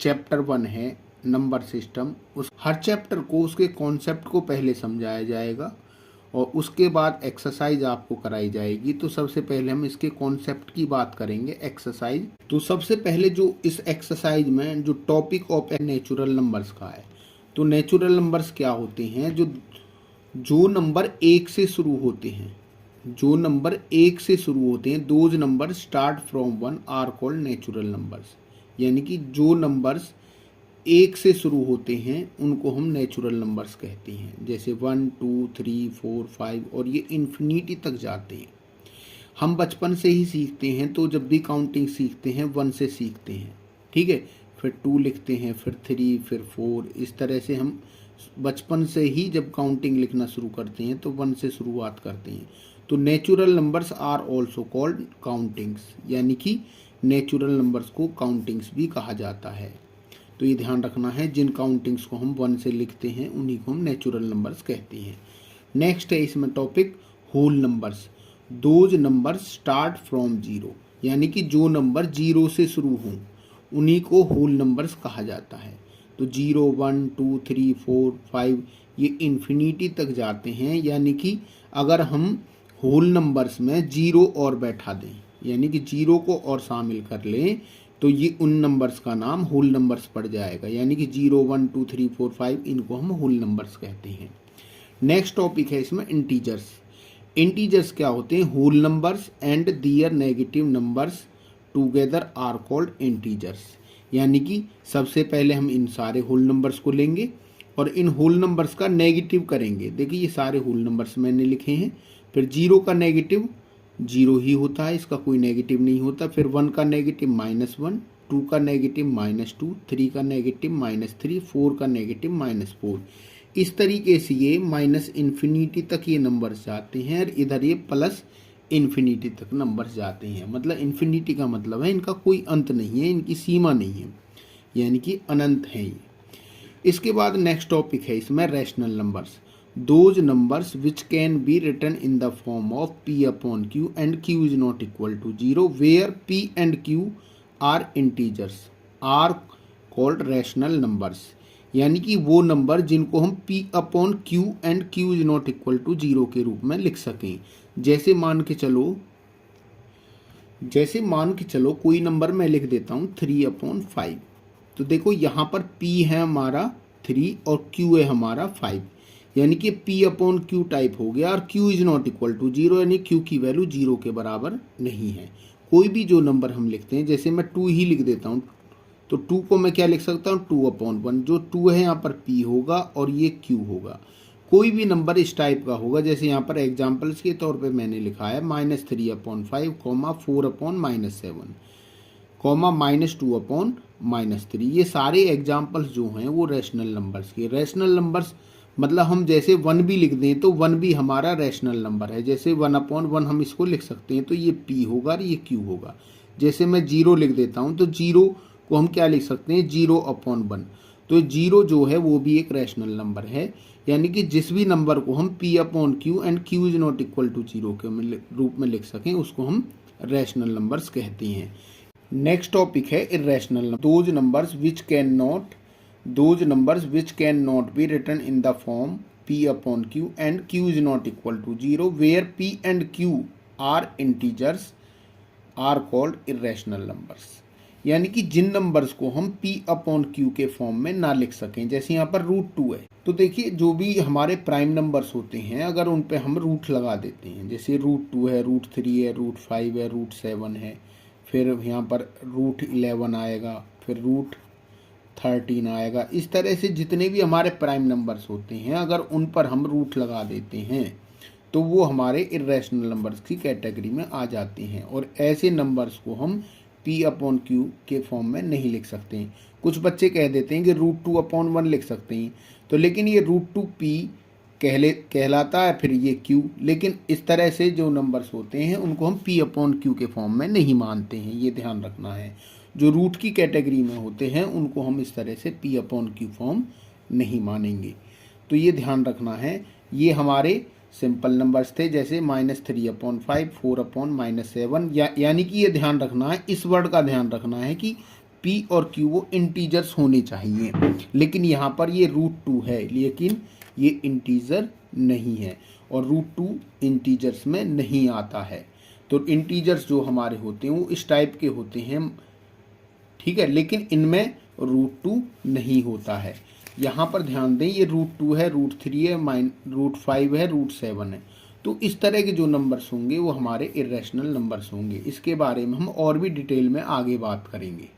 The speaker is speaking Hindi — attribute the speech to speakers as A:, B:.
A: चैप्टर 1 है नंबर सिस्टम, उस हर चैप्टर को उसके कॉन्सेप्ट को पहले समझाया जाएगा और उसके बाद एक्सरसाइज आपको कराई जाएगी। तो सबसे पहले हम इसके कॉन्सेप्ट की बात करेंगे, एक्सरसाइज। तो सबसे पहले जो इस एक्सरसाइज में जो टॉपिक ऑफ नेचुरल नंबर्स का है, तो नेचुरल नंबर्स क्या होते हैं, जो नंबर 1 से शुरू होते हैं, जो नंबर 1 से शुरू होते हैं, those number start from 1 are called natural numbers. यानी कि जो नंबर्स 1 से शुरू होते हैं उनको हम नेचुरल नंबर्स कहते हैं। जैसे 1 2 3 4 5 और ये इन्फिनिटी तक जाते हैं। हम बचपन से ही सीखते हैं, तो जब भी काउंटिंग सीखते हैं 1 से सीखते हैं, ठीक है, फिर 2 लिखते हैं, फिर 3, फिर 4, इस तरह से हम बचपन से ही जब काउंटिंग लिखना शुरू करते हैं तो 1 से शुरुआत करते हैं। तो natural numbers are also called countings, यानी कि नेचुरल नंबर्स को काउंटिंग्स भी कहा जाता है। तो ये ध्यान रखना है, जिन काउंटिंग्स को हम 1 से लिखते हैं उन्हीं को हम नेचुरल नंबर्स कहते हैं। नेक्स्ट है इसमें topic whole numbers. Those numbers start from 0, यानी कि जो नंबर 0 से शुरू हों उन्हीं को होल नंबर्स कहा जाता है। तो 0 1 2 3 4 5 ये इन्फिनिटी तक जाते हैं। यानी कि अगर हम होल नंबर्स में 0 और बैठा दें, यानी कि 0 को और शामिल कर लें, तो ये उन नंबर्स का नाम होल नंबर्स पड़ जाएगा। यानी कि 0 1 2 3 4 5 इनको हम होल नंबर्स कहते हैं। नेक्स्ट टॉपिक है इसमें इंटीजर्स। इंटीजर्स क्या होते हैं, whole numbers and their negative numbers together are called integers. यानी कि सबसे पहले हम इन सारे होल नंबर्स को लेंगे और इन होल नंबर्स का नेगेटिव करेंगे। देखिए ये सारे होल नंबर्स मैंने लिखे हैं। फिर 0 का नेगेटिव 0 ही होता है, इसका कोई नेगेटिव नहीं होता। फिर 1 का नेगेटिव -1, 2 का नेगेटिव -2, 3 का नेगेटिव -3, 4 का नेगेटिव -4। इस तरीके से ये माइनस इन्फिनिटी तक ये नंबर्स जाते हैं और इधर ये प्लस इन्फिनिटी तक नंबर्स जाते हैं। मतलब इन्फिनिटी का मतलब है इनका कोई अंत नहीं है, इनकी सीमा नहीं है, यानी कि अनंत है ये। इसके बाद नेक्स्ट टॉपिक है इसमें rational numbers. Those numbers which can be written in the form of p upon q and q is not equal to 0 where p and q are integers are called rational numbers. यानी कि वो नंबर जिनको हम p upon q and q is not equal to 0 के रूप में लिख सकें। जैसे मान के चलो कोई नंबर मैं लिख देता हूँ 3/5। तो देखो यहाँ पर p है हमारा 3 और q है हमारा 5, यानी कि p अपॉन q टाइप हो गया और q is not equal to 0, यानी q की वैल्यू 0 के बराबर नहीं है। कोई भी जो नंबर हम लिखते हैं, जैसे मैं 2 ही लिख देता हूँ, तो 2 को मैं क्या लिख सकता हूँ 2/1। जो 2 है यहाँ पर p होगा और ये q होगा। कोई भी नंबर इस टाइप का होगा, जैसे यहाँ पर एग्जाम्पल्स के तौर पे मैंने लिखा है -3/5, 4/-7, -2/-3। ये सारे एग्जाम्पल्स जो हैं वो रैशनल नंबर्स के। रैशनल नंबर्स मतलब हम जैसे 1 भी लिख दें तो 1 भी हमारा रैशनल नंबर है। जैसे 1/1 हम इसको लिख सकते हैं, तो ये p होगा और ये q होगा। जैसे मैं 0 लिख देता हूँ तो 0 को हम क्या लिख सकते हैं 0/1। तो 0 जो है वो भी एक रैशनल नंबर है। यानी कि जिस भी नंबर को हम p upon q and q is not equal to 0 के रूप में लिख सकें उसको हम रैशनल नंबर्स कहते हैं। नेक्स्ट टॉपिक है irrational number. Those numbers which can not be written in the form p upon q and q is not equal to 0 where p and q are integers are called irrational numbers. यानी कि जिन नंबर्स को हम p अपॉन q के फॉर्म में ना लिख सकें, जैसे यहाँ पर √2 है, तो देखिए जो भी हमारे प्राइम नंबर्स होते हैं अगर उन पे हम रूट लगा देते हैं, जैसे √2 है, √3 है, √5 है, √7 है, फिर यहाँ पर √11 आएगा, फिर √13 आएगा। इस तरह से जितने भी हमारे प्राइम नंबर्स होते हैं अगर उन पर हम रूट लगा देते हैं तो वो हमारे इर्रेशनल नंबर्स की कैटेगरी में आ जाते हैं और ऐसे नंबर्स को हम p अपॉन q के फॉर्म में नहीं लिख सकते हैं। कुछ बच्चे कह देते हैं कि √2/1 लिख सकते हैं, तो लेकिन ये √2p कहलाता है, फिर ये q। लेकिन इस तरह से जो नंबर्स होते हैं उनको हम p अपॉन q के फॉर्म में नहीं मानते हैं, ये ध्यान रखना है। जो रूट की कैटेगरी में होते हैं उनको हम इस तरह से p अपॉन q फॉर्म नहीं मानेंगे, तो ये ध्यान रखना है। ये हमारे सिंपल नंबर्स थे, जैसे -3/5, 4/-7, यानी कि ये ध्यान रखना है, इस वर्ड का ध्यान रखना है कि P और Q वो इंटीजर्स होने चाहिए, लेकिन यहाँ पर ये √2 है, लेकिन ये इंटीजर नहीं है और √2 इंटीजर्स में नहीं आता है। तो इंटीजर्स जो हमारे होते हैं वो इस टाइप के होते हैं, ठीक है, लेकिन इनमें √2 नहीं होता है। यहाँ पर ध्यान दें, ये √2 है, √3 है, √5 है, √7 है। तो इस तरह के जो नंबर्स होंगे वो हमारे इरेशनल नंबर्स होंगे। इसके बारे में हम और भी डिटेल में आगे बात करेंगे।